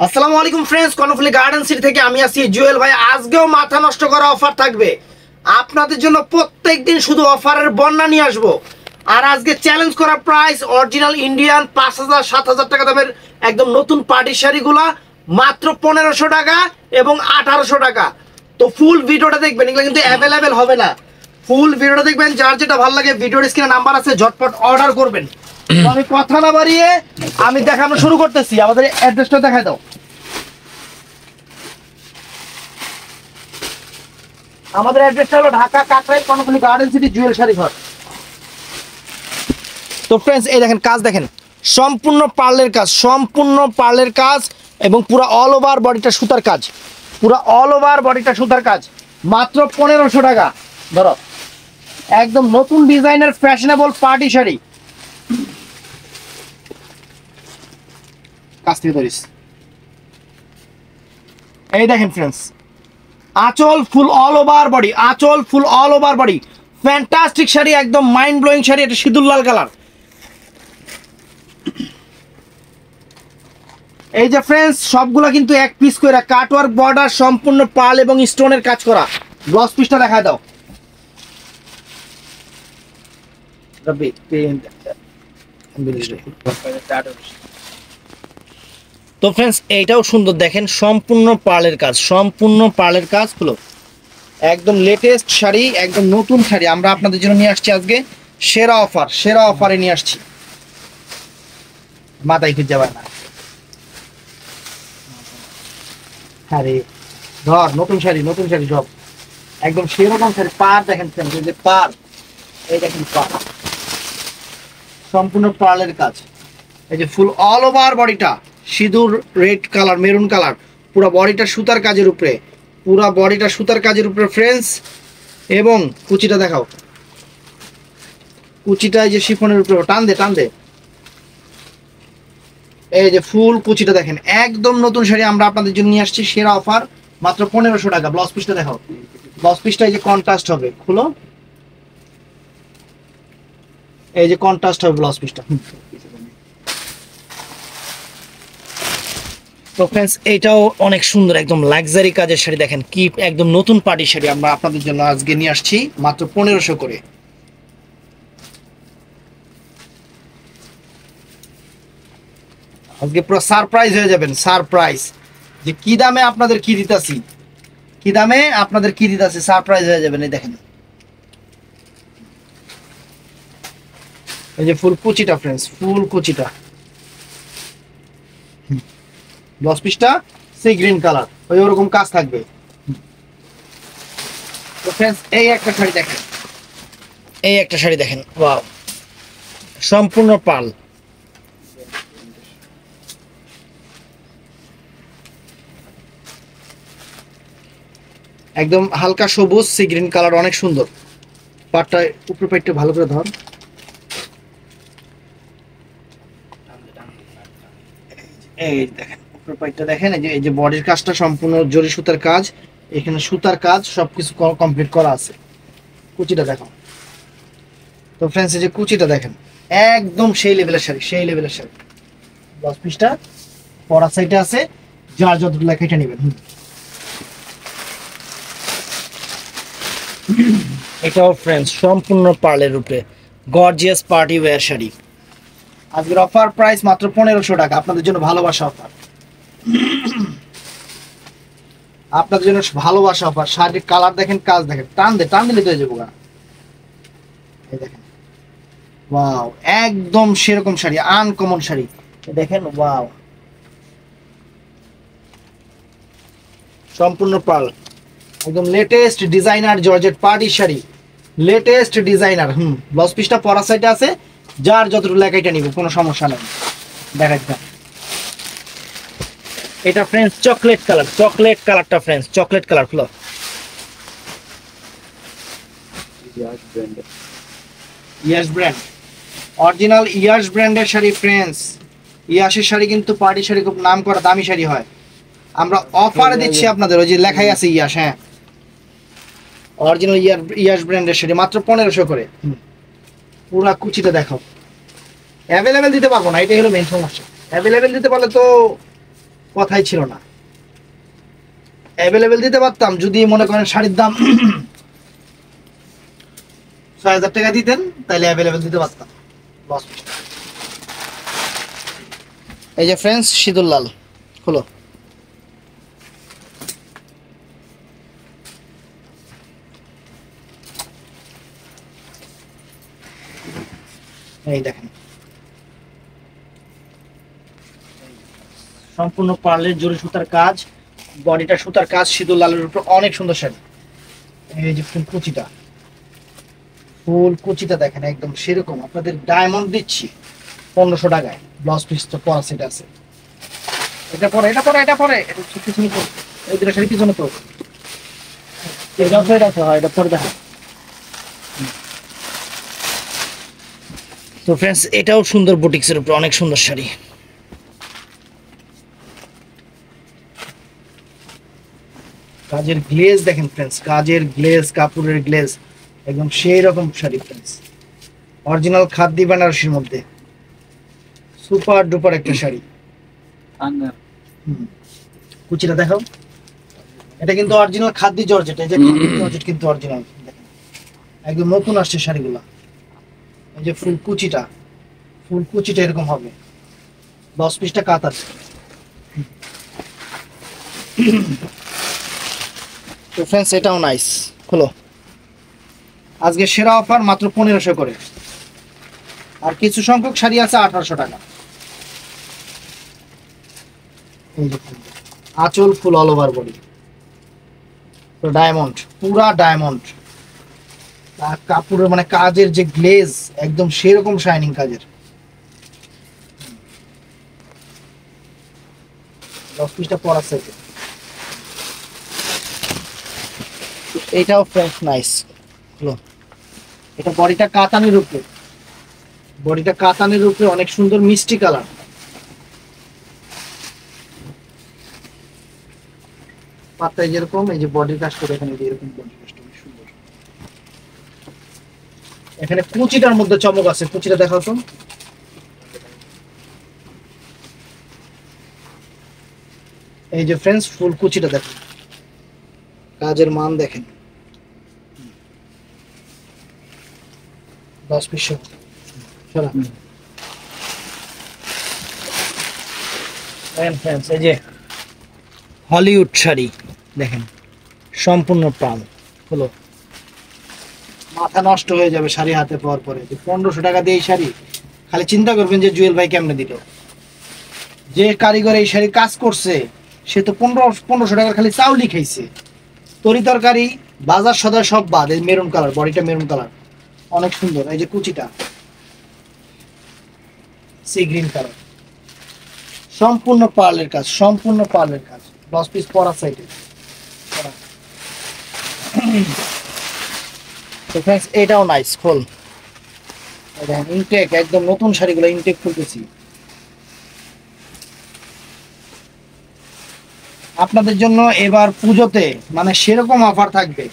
আসসালামু আলাইকুম friends, Karnaphuli garden city থেকে আমি আছি জুয়েল ভাই। আজকেও মাথা নষ্ট করা অফার থাকবে আপনাদের জন্য। প্রত্যেকদিন শুধু অফারের বন্যা নিয়ে আসবো। আর আজকে চ্যালেঞ্জ করা প্রাইস অরিজিনাল ইন্ডিয়ান ৫,০০০ ৭,০০০ টাকা দামের একদম নতুন পার্টি শাড়িগুলা মাত্র ১৫০০ টাকা এবং ১৮০০ টাকা। তো ফুল ভিডিওটা দেখবেন, এগুলো কিন্তু অ্যাভেলেবেল হবে না। ফুল ভিডিওটা দেখবেন, যার যেটা ভালো লাগে ভিডিওর স্ক্রিনে নাম্বার আছে, ঝটপট অর্ডার করবেন। তো আমি কথা না বাড়িয়ে আমি দেখানো শুরু করতেছি। আমাদের অ্যাড্রেসটা দেখায় দাও। আমাদের অ্যাড্রেসটা হলো ঢাকা কাকরাইল কর্ণফুলী গার্ডেন সিটি জুয়েল শাড়ি ঘর। তো ফ্রেন্ডস, এই দেখেন কাজ দেখেন, সম্পূর্ণ পার্লের কাজ, সম্পূর্ণ পার্লের কাজ এবং পুরো অল ওভার বডিটা সুতার কাজ, পুরো অল ওভার বডিটা সুতার কাজ, মাত্র ১৫০০ টাকা। ধরো একদম নতুন ডিজাইনের ফ্যাশনেবল পার্টি শাড়ি। কাজ থেকে ধরিস। এই দেখেন ফ্রেন্ডস, আঁচল ফুল অল ওভার বডি, আঁচল ফুল all over body, fantastic sari, একদম মাইন্ড ব্লোয়িং শাড়ি। এটা সিঁদুর লাল কালার। এই যে ফ্রেন্ডস, সবগুলা কিন্তু এক পিস করে কাটওয়ার্ক বর্ডার, সম্পূর্ণ পাল এবং স্টোনের কাজ করা। ব্লাউজ পিসটা দেখায় দাও। তো ফ্রেন্ডস, এইটাও সুন্দর দেখেন, সম্পূর্ণ পার্লের কাজ, সম্পূর্ণ পার্লের কাজ হলো একদম লেটেস্ট শাড়ি, একদম নতুন শাড়ি আমরা আপনাদের জন্য নিয়ে আসছি আজকে। সেরা অফার, সেরা অফারে নিয়ে আসছি। মাথায় খুঁজে যাবে না। আরে ধর, নতুন শাড়ি, নতুন শাড়ি সব একদম সেরকম শাড়ি। পার দেখেন ফ্রেন্ডস, এই যে পার, এই দেখেন পার, সম্পূর্ণ পার্লের কাজ। এই যে ফুল অল ওভার বডিটা সিঁদুর রেড কালার, মেরুন কালার, পুরো বডিটা সুতার কাজের উপরে, পুরো বডিটা সুতার কাজের উপরে ফ্রেন্ডস। এবং কুচিটা দেখাও, কুচিটা এই যে শিফনের উপরে, টান দে টান দে। এই যে ফুল কুচিটা দেখেন, একদম নতুন শাড়ি আমরা আপনাদের জন্য নিয়ে আসছি। সেরা অফার মাত্র ১৫০০ টাকা। ব্লাউজ পিসটা দেখাও। ব্লাউজ পিসটা এই যে কন্ট্রাস্ট হবে, খুলো, এই যে কন্ট্রাস্ট হবে ব্লাউজ পিসটা। তো ফ্রেন্ডস, এইটাও অনেক সুন্দর, একদম লাক্সারি কাজের শাড়ি। দেখেন কি একদম নতুন পার্টি শাড়ি আমরা আপনাদের জন্য আজকে নিয়ে আসছি মাত্র ১৫০০ করে। আজকে পুরো সারপ্রাইজ হয়ে যাবেন, সারপ্রাইজ যে কি দামে আপনাদের কি দিতাছি, কি দামে আপনাদের কি দিতাছি, সারপ্রাইজ হয়ে যাবেন। এই দেখেন, এই যে ফুল কুচিটা ফ্রেন্ডস, ফুল কুচিটা। ব্লাউজ পিসটা সেই গ্রিন কালার, ওই ওরকম কাজ থাকবে। তো ফ্রেন্ডস, এই একটা শাড়ি দেখেন, এই একটা শাড়ি দেখেন, ওয়াও, সম্পূর্ণ পাল। একদম হালকা সবুজ সি গ্রিন কালার, অনেক সুন্দর। পাটটা উপরে পাটটা ভালো করে ধর। এই দেখেন উপরে পাটটা দেখেন, এই যে বডির কাজটা সম্পূর্ণ জরি সুতার কাজ, এখানে সুতার কাজ সবকিছু কমপ্লিট করা আছে। কুচিটা দেখো। তো ফ্রেন্ডস, এই যে কুচিটা দেখেন, একদম সেই লেভেলের শাড়ি, সেই লেভেলের শাড়ি। ব্লাউজ পিসটা পরা সাইডে আছে, যার যতটুকু লাগে এটা নেবেন। এটাও ফ্রেন্ডস সম্পূর্ণ পার্লের উপরে গর্জিয়াস পার্টি ওয়্যার শাড়ি। আজকের অফার প্রাইস মাত্র ১৫০০ টাকা। আপনাদের জন্য ভালোবাসা অফার, আপনাদের জন্য ভালোবাসা অফার। শাড়ির কালার দেখেন, কাজ দেখেন, টান দে টান দিলে তো যাবো গা। এই দেখেন, ওয়াও, একদম সেরকম শাড়ি, আনকমন শাড়ি। দেখেন, ওয়াও, সম্পূর্ণ পার্ল, একদম latest designer georgette party sari, latest designer. Blouse পিসটা পরা সাইডে আছে, যার যতটুকু লাগে এটা নিব, কোনো সমস্যা নেই। দেখাচ্ছি এটা ফ্রেন্ডস চকলেট কালার, চকলেট কালারটা ফ্রেন্ডস চকলেট কালার। খুলো, ইয়াস ব্র্যান্ড, অরিজিনাল ইয়াস ব্র্যান্ডের শাড়ি ফ্রেন্ডস। ইয়াসের শাড়ি কিন্তু পার্টি শাড়ি খুব নাম করা দামি শাড়ি হয়। আমরা অফারে দিচ্ছি আপনাদের, ওই যে লেখাই আছে ইয়াস, হ্যাঁ, অরিজিনাল ইয়াস ব্র্যান্ডের শাড়ি মাত্র ১৫০০ করে। পুরা কুচিটা দেখো, অ্যাভেলেবেল দিতে পারবো না, এটাই হলো মেন সমস্যা। অ্যাভেলেবেল দিতে পারলে তো কথাই ছিল না। অ্যাভেলেবেল দিতে পারতাম যদি মনে করেন শাড়ির দাম ৬,০০০ টাকা দিতেন, তাহলে অ্যাভেলেবেল দিতে পারতাম। এই যে ফ্রেন্ডস সিঁদুর লাল, খোলো। এই দেখেন সম্পূর্ণ পার্লের জরি সুতার কাজ, বডিটা সুতার কাজ, সিঁদুর লালের উপর অনেক সুন্দর শাড়ি। এই যে ফুল কুচিটা দেখেন একদম সেরকম, আপনাদের ডায়মন্ড দিচ্ছি 1500 টাকায়। ব্লাউজ পিস তো পরা সেট আছে। এটা পরে পিছনে পরে, এই দুটো শাড়ি পিছনে পরে, এটা পরে দেখা। তো ফ্রেন্ডস এটাও সুন্দর, বুটিক্সের উপর অনেক সুন্দর শাড়ি। কাজের গ্লেজ দেখেন ফ্রেন্ডস, কাজের গ্লেজ, কাপড়ের গ্লেজ একদম সেই রকম শাড়ি ফ্রেন্ডস। অরিজিনাল খাদ্দি বেনারসির মধ্যে সুপার ডুপার একটা শাড়ি। কুচিটা দেখাও। এটা কিন্তু অরিজিনাল খাদ্দি জর্জেট, এই যে জর্জেট কিন্তু অরিজিনাল, একদম নতুন আসছে শাড়িগুলো। এই যে ফুল কুচিটা এরকম হবে, 10 পিসটা কাত আছে। তো ফ্রেন্ডস এটাও নাইস, খোলো। আজকে সেরা অফার মাত্র 1500 করে, আর কিছু সংখ্যক শাড়ি আছে 1800 টাকা। এই যে আঁচল ফুল অল ওভার বডি, তো ডায়মন্ড, পুরা ডায়মন্ড। আর কাপড়ের মানে কাজের যে গ্লেজ একদম সেরকম শাইনিং কাজের। 10 পিসটা পরা সেট। এটাও ফ্রেন্ডস নাইস, হলো। এটা বডিটা কাতানের উপরে, অনেক সুন্দর মিষ্টি কালার। পাতায় যেরকম, এই যে বডির কাজটা দেখেন, এরকম বডির কাজটা অনেক সুন্দর। এখানে কুচিটার মধ্যে চমক আছে, কুচিটা দেখাও তো। এই যে ফ্রেন্ডস ফুল কুচিটা দেখেন, কাজের মান দেখেন। 10 পিস ফ্রেন্ডস। এই যে হলিউড শাড়ি দেখেন, সম্পূর্ণ পাল, হলো। মাথা নষ্ট হয়ে যাবে শাড়ি হাতে পাওয়ার পরে। 1500 টাকা দিয়ে এই শাড়ি, খালি চিন্তা করবেন যে জুয়েল ভাই কেমনে দিল। যে কারিগর এই শাড়ি কাজ করছে সে তো 1500 টাকার খালি চাউলই খাইছে। তরি তরকারি বাজার সদায় সব বাদ। এই মেরুন কালার, বডিটা মেরুন কালার, অনেক সুন্দর। এই যে কুচিটা সি গ্রিন কালার, সম্পূর্ণ পার্লের কাজ, 10 পিস পরা সাইডে। তো फ्रेंड्स এটাও নাইস, খোল। দেখেন ইনটেক, একদম নতুন শাড়িগুলো ইনটেক খুলতেছি আপনাদের জন্য। এবার পুজোতে মানে সেরকম অফার থাকবে,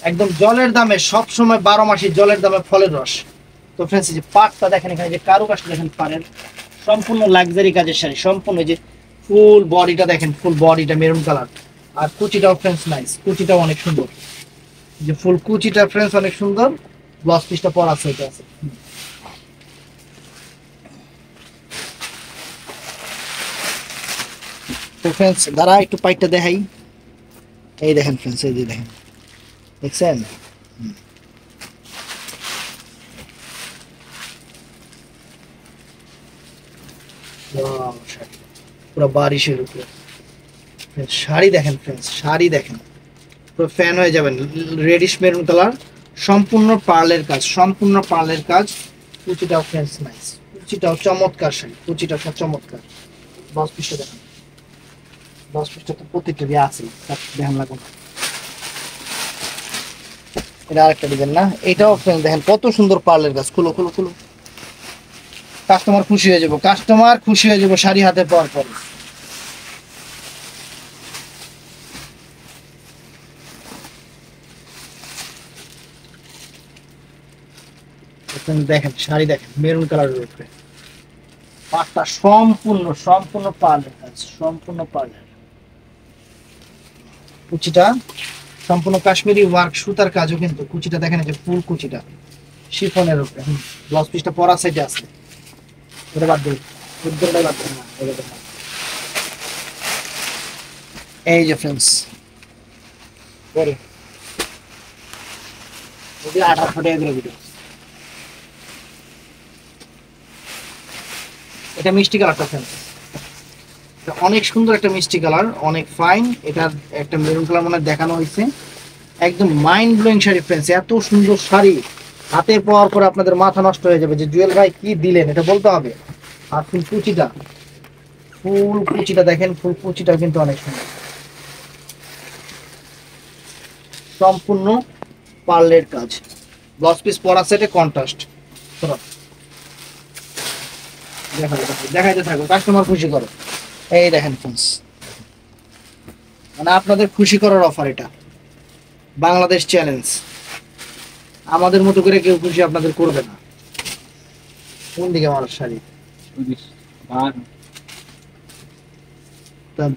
একদম জলের দামে, সব সময় 12 মাসের জলের দামে ফলের রস। তো फ्रेंड्स এই যে পাটটা দেখেন, এখানে যে কারুকাজটা দেখেন পাড়ের, সম্পূর্ণ লাক্সারি কাজের শাড়ি, সম্পূর্ণ। যে ফুল বডিটা দেখেন, ফুল বডিটা মেরুন কালার। আর কুচিটাও फ्रेंड्स নাইস, কুচিটাও অনেক সুন্দর। যে ফুল কুচিটা फ्रेंड्स অনেক সুন্দর। ব্লাউজ পিসটা পরা আছে, এটা আছে। তো फ्रेंड्स দাঁড়া একটু পাইটটা দেখাই। এই দেখেন फ्रेंड्स, এই যে দেখেন, দেখছেন? পুরো বারিশের উপরে শাড়ি দেখেন फ्रेंड्स, শাড়ি দেখেন, পুরো ফ্যান হয়ে যাবেন। রেডিশ মেরুন কালার, সম্পূর্ণ পার্লের কাজ। কুচিটাও फ्रेंड्स নাইস, কুচিটাও চমৎকার শাড়ি, কুচিটা সব চমৎকার। 10 পিসটা দেখেন, 10 পিসটা তো প্রত্যেকটা দিয়ে আছে, দেখেন লাগুন। এটা আরেকটা দিবেন না, এটাও फ्रेंड्स দেখেন কত সুন্দর পার্লের কাজ। খুলো। কাস্টমার খুশি হয়ে যাবো শাড়ি হাতে পাওয়ার পরে। দেখেন শাড়ি দেখেন, মেরুন কালারের উপরে পাটটা সম্পূর্ণ সম্পূর্ণ পার্লের কাজ, সম্পূর্ণ পার্লের। কুচিটা সম্পূর্ণ কাশ্মীরি ওয়ার্ক সুতার কাজও, কিন্তু কুচিটা দেখেন যে ফুল কুচিটা শিফনের উপরে। ব্লাউজ পিসটা পরা সাইডে আছে, এটা বাদ দিই, উদ্দরটা বাদ দিই না, এই যে ফ্রেন্ডস পরে যদি 1800 টাকা করে ভিডিও। এটা মিষ্টি কালারটা ফ্রেন্ডস, অনেক সুন্দর একটা মিষ্টি কালার, অনেক ফাইন। এটা একটা মেরুন কালার মনে দেখানো হয়েছে, একদম মাইন্ড ব্লোয়িং শাড়ি ফ্রেন্ডস। এত সুন্দর শাড়ি হাতে পাওয়ার পরে আপনাদের মাথা নষ্ট হয়ে যাবে যে জুয়েল ভাই কি দিলেন, এটা বলতে হবে। আর ফুল কুচিটা দেখেন, ফুল কুচিটা কিন্তু অনেক সুন্দর, সম্পূর্ণ পার্লের কাজ। ব্লাউজ পিস পরা সেটে কন্ট্রাস্ট। দেখাইতে থাকো, কাস্টমার খুশি করো। এই দেখেন ফ্রেন্ডস, মানে আপনাদের খুশি করার অফার, এটা বাংলাদেশ চ্যালেঞ্জ। আমাদের মতো করে কেউ খুশি আপনাদের করবে না। কোন দিকে আমার শাড়ি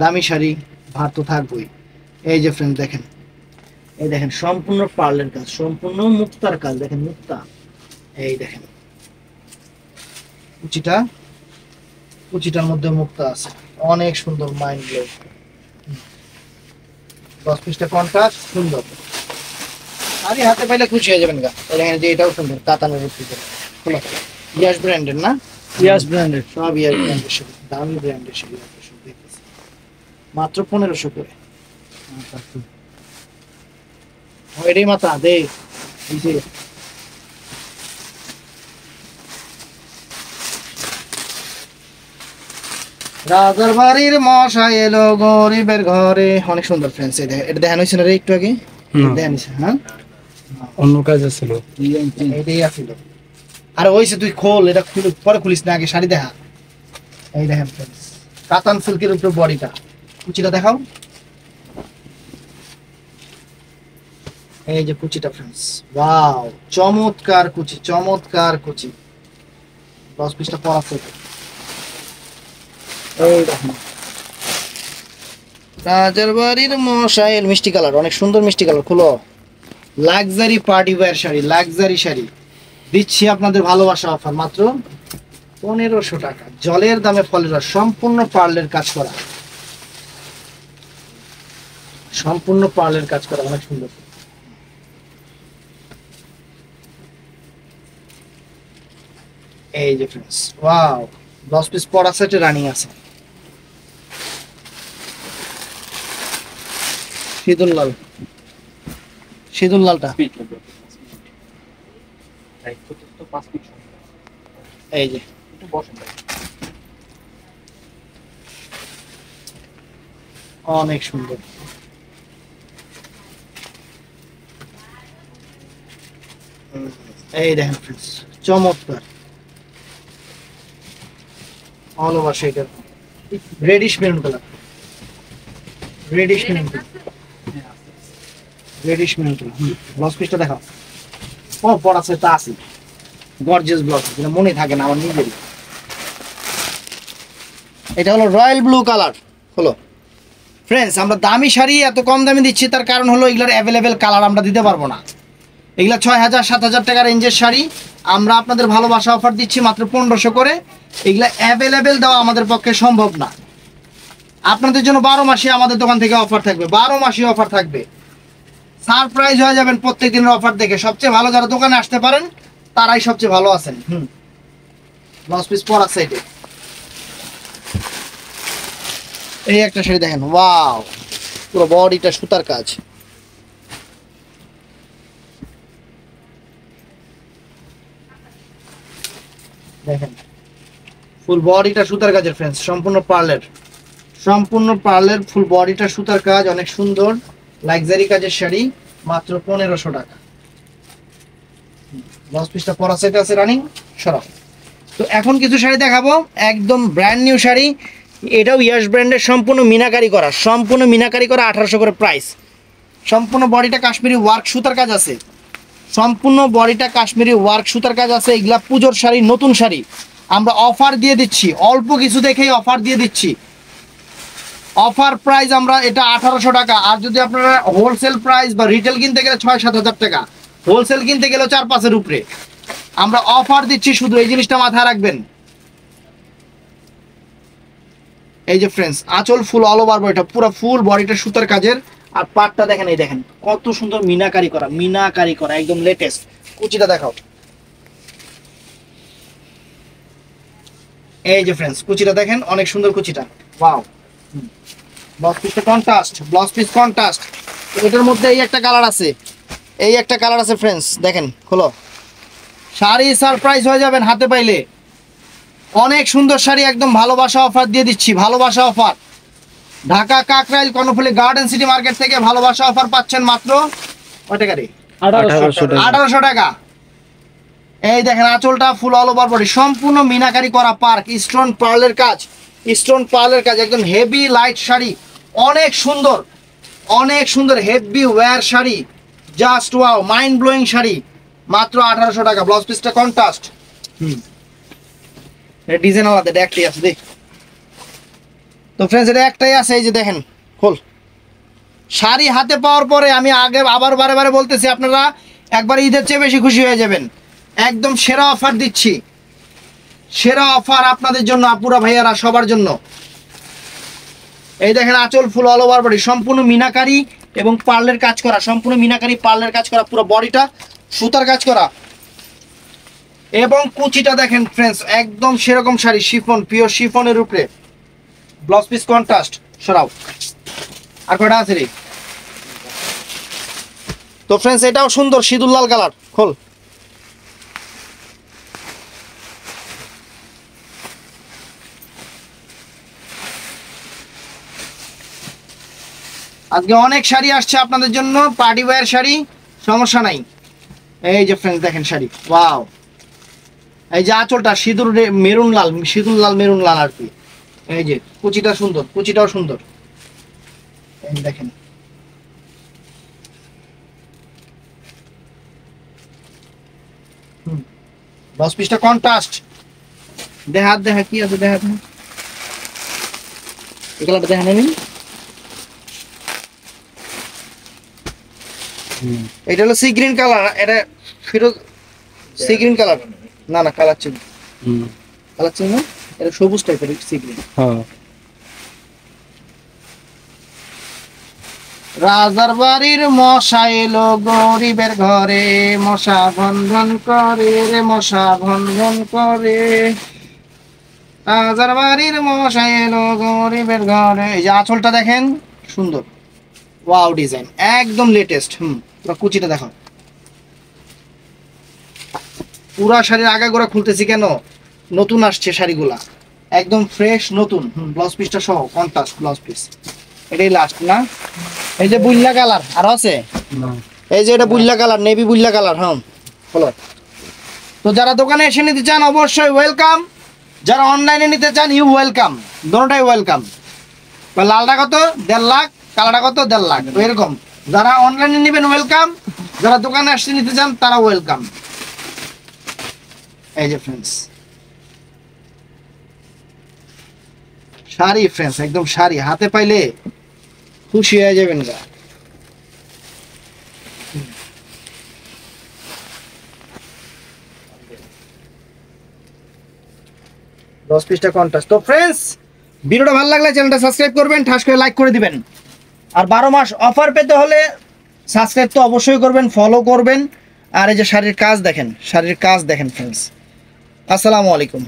দামি শাড়ি ভার তো থাকবেই। এই যে ফ্রেন্ড দেখেন, এই দেখেন সম্পূর্ণ পার্লের কাজ, সম্পূর্ণ মুক্তার কাজ, দেখেন মুক্তা। এই দেখেন কুচিটার মধ্যে মুক্তা আছে, অনেক সুন্দর মাইন্ড ব্লো। 10 পিসটা কন্ট্রাস্ট সুন্দর, আরে হাতে পাইলে খুশি হয়ে যাবেন গা। দেখেন যে এটাও সুন্দর, কাতানের উপরে ইয়াস ব্র্যান্ডের না, ইয়াস ব্র্যান্ডের, সব ইয়াস ব্র্যান্ডের শাড়ি, দামি ব্র্যান্ডের শাড়ি দেখতেছি মাত্র 1500 করে। এটাই মাথা দে রাজার বাড়ির মশা এলো গরিবের ঘরে। অনেক সুন্দর ফ্রেন্ডস, এটা দেখানো হয়েছে না রে একটু আগে, দেখানো হয়েছে। হ্যাঁ অন্য কাজ ছিল, এটাই আছিল। আর ওইসে তুই খোল, এটা খুলে পরে খুলিস না, আগে শাড়ি দেখা। এই দেখেন ফ্রেন্ডস, কাতান সিল্কের উপরে বডিটা, কুচিটা দেখাও। এই যে কুচিটা ফ্রেন্ডস, ওয়াও চমৎকার কুচি, চমৎকার কুচি। ব্লাউজ পিসটা পরা থাকে। এই দেখেন রাজার বাড়ির মশাইল, মিষ্টি কালার, অনেক সুন্দর মিষ্টি কালার। খুলো, luxury party wear sari, luxury sari দিচ্ছি আপনাদের ভালোবাসা অফার মাত্র 1500 টাকা। জলের দামে ফলের রস, সম্পূর্ণ পার্লের কাজ করা, সম্পূর্ণ পার্লের কাজ করা, অনেক সুন্দর। এই যে ফ্রেন্ডস, ওয়াও ব্লাউজ পিস পরা সেটে রানিং আছে। সিঁদুর লালটা এই যে অনেক সুন্দর। এই দেখেন ফ্রেন্ডস, চমৎকার অল ওভার শেডের radish maroon colour, radish maroon colour, radish maroon colour. Blouse পিসটা দেখাও। ও পড়া সেটা আছে, গর্জিয়াস ব্লাউজ, যেটা মনে থাকে না আমার নিজেরই। এটা হলো রয়্যাল ব্লু কালার। হলো ফ্রেন্ডস, আমরা দামি শাড়ি এত কম দামে দিচ্ছি, তার কারণ হলো এগুলোর অ্যাভেলেবেল কালার আমরা দিতে পারবো না। এগুলা 6000-7000 টাকা রেঞ্জের শাড়ি, আমরা আপনাদের ভালোবাসা অফার দিচ্ছি মাত্র 1500 করে। এগুলা অ্যাভেলেবেল দেওয়া আমাদের পক্ষে সম্ভব না। আপনাদের জন্য 12 মাসে আমাদের দোকান থেকে অফার থাকবে, 12 মাসে অফার থাকবে। সারপ্রাইজ হয়ে যাবেন প্রত্যেক দিনের অফার দেখে। সবচেয়ে ভালো যারা দোকানে আসতে পারেন তারাই সবচেয়ে ভালো আছেন। ব্লাউজ পিস পরা সাইডে এই একটা শাড়ি দেখেন, ওয়াও পুরো বডিটা সুতার কাজ। দেখেন ফুল বডিটা সুতার কাজের ফ্রেন্ডস, সম্পূর্ণ পার্লের, সম্পূর্ণ পার্লের, ফুল বডিটা সুতার কাজ, অনেক সুন্দর লাক্সারি কাজের শাড়ি মাত্র 1500 টাকা। ব্লাউজ পিসটা পরা সেট আছে রানিং সরাব। তো এখন কিছু শাড়ি দেখাবো, একদম ব্র্যান্ড নিউ শাড়ি। এটাও ইয়াস ব্র্যান্ডের, সম্পূর্ণ মিনাকারি করা, সম্পূর্ণ মিনাকারি করা, 1800 করে প্রাইস। সম্পূর্ণ বডিটা কাশ্মীরি ওয়ার্ক সুতার কাজ আছে, সম্পূর্ণ বডিটা কাশ্মীরি ওয়ার্ক সুতার কাজ আছে। এগুলা পুজোর শাড়ি, নতুন শাড়ি আমরা অফার দিয়ে দিচ্ছি, অল্প কিছু দেখেই অফার দিয়ে দিচ্ছি। অফার প্রাইস আমরা এটা 1800 টাকা। আর যদি আপনারা হোলসেল প্রাইস বা রিটেল কিনতে গেলে 6-7 হাজার টাকা, হোলসেল কিনতে গেলে 4-5 উপরে। আমরা অফার দিচ্ছি, শুধু এই জিনিসটা মাথায় রাখবেন। এই যে ফ্রেন্ডস, আঁচল ফুল অল ওভার বডিটা, পুরো ফুল বডিটা সুতার কাজের। আর পাটটা দেখেন, এই দেখেন কত সুন্দর মিনাকারি করা, একদম লেটেস্ট। কুচিটা দেখাও। এই যে ফ্রেন্ডস, কুচিটা দেখেন, অনেক সুন্দর কুচিটা, ওয়াও। ব্লাউজ পিসটা কন্ট্রাস্ট, ব্লাউজ পিস কন্ট্রাস্ট। এটার মধ্যে এই একটা কালার আছে, ফ্রেন্ডস দেখেন, খোলো। শাড়ি সারপ্রাইজ হয়ে যাবেন হাতে পাইলে। অনেক সুন্দর শাড়ি, একদম ভালোবাসা অফার দিয়ে দিচ্ছি, ভালোবাসা offer. Dhaka Kakrail Karnaphuli garden city market থেকে ভালোবাসা অফার পাচ্ছেন মাত্র কত টাকা রে? 1800 টাকা। এই দেখেন আঁচলটা ফুল অল ওভার বডি, সম্পূর্ণ মিনাকারি করা পার্ক, স্টোন পার্লের কাজ, একদম হেভি লাইট শাড়ি, অনেক সুন্দর heavy wear sari, just wow, mind blowing sari, মাত্র 1800 টাকা। ব্লাউজ পিসটা কন্ট্রাস্ট, ডিজাইন আলাদা, এটা একটাই আছে দেখ। তো ফ্রেন্ডস, এটা একটাই আছে, এই যে দেখেন, খোল। শাড়ি হাতে পাওয়ার পরে আমি আবার বারে বলতেছি, আপনারা একবার ঈদের চেয়ে বেশি খুশি হয়ে যাবেন। একদম সেরা অফার দিচ্ছি, সেরা অফার আপনাদের জন্য, আপুরা ভাইয়ারা সবার জন্য। এই দেখেন আঁচল ফুল অল ওভার বডি, সম্পূর্ণ মিনাকারি এবং পার্লের কাজ করা, পুরো বডিটা সুতার কাজ করা। এবং কুচিটা দেখেন ফ্রেন্ডস, একদম সেরকম শাড়ি, শিফন, পিওর শিফনের উপরে, ব্লাউজ পিস কন্ট্রাস্ট। সরাও, আর কয়টা আছে রে? তো ফ্রেন্ডস, এটাও সুন্দর সিঁদুর লাল কালার, খোল। আজকে অনেক শাড়ি আসছে আপনাদের জন্য, পার্টি ওয়্যার শাড়ি, সমস্যা নাই। এই যে ফ্রেন্ডস দেখেন শাড়ি, ওয়াও। এই যে আঁচলটা সিঁদুর মেরুন লাল আর কি। এই যে কুচিটা সুন্দর, কুচিটাও সুন্দর, এই দেখেন। ব্লাউজ পিসটা কন্ট্রাস্ট। দেখা কি আছে, এই কালারটা দেখা নেই। এটা হলো সি গ্রিন কালার, এটা ফিরোজ সি গ্রিন কালার, না কালার চেঞ্জ না, এটা সবুজ টাইপের সি গ্রিন। রাজার বাড়ির মশা এলো গরিবের ঘরে, মশা ভন ভন করে রে, মশা ভন ভন করে। রাজার বাড়ির মশা এলো গরিবের ঘরে। এই যে আঁচলটা দেখেন, সুন্দর, ওয়াও ডিজাইন, একদম লেটেস্ট। কুচিটা দেখো, পুরা শাড়ির আগাগোড়া খুলতেছি কেন, নতুন আসছে শাড়িগুলা, একদম ফ্রেশ নতুন। ব্লাউজ পিসটা সহ কন্ট্রাস্ট ব্লাউজ পিস, এটাই লাস্ট না? এই যে বুল্লা কালার আর আছে, এই যে এটা Bulla colour, navy Bulla colour. হলো। তো যারা দোকানে এসে নিতে চান অবশ্যই ওয়েলকাম, যারা অনলাইনে নিতে চান ইউ ওয়েলকাম, দুটোটাই ওয়েলকাম। লালটা কত 1.5 লাখ, কালারটা কত 1.5 লাখ, এরকম। যারা অনলাইনে নেবেন ওয়েলকাম, যারা দোকানে আসতে নিতে চান তারা ওয়েলকাম। এই যে ফ্রেন্ডস শাড়ি, ফ্রেন্ডস একদম শাড়ি, হাতে পাইলে খুশি হয়ে যাবেন গা। দশ পিসটা কন্ট্রাস্ট। তো ফ্রেন্ডস, ভিডিওটা ভালো লাগলে চ্যানেলটা সাবস্ক্রাইব করবেন, ঠাস করে লাইক করে দিবেন। আর 12 মাস অফার পেতে হলে সাবস্ক্রাইব তো অবশ্যই করবেন, ফলো করবেন। আর এই যে শাড়ির কাজ দেখেন, ফ্রেন্ডস। আসসালামু আলাইকুম।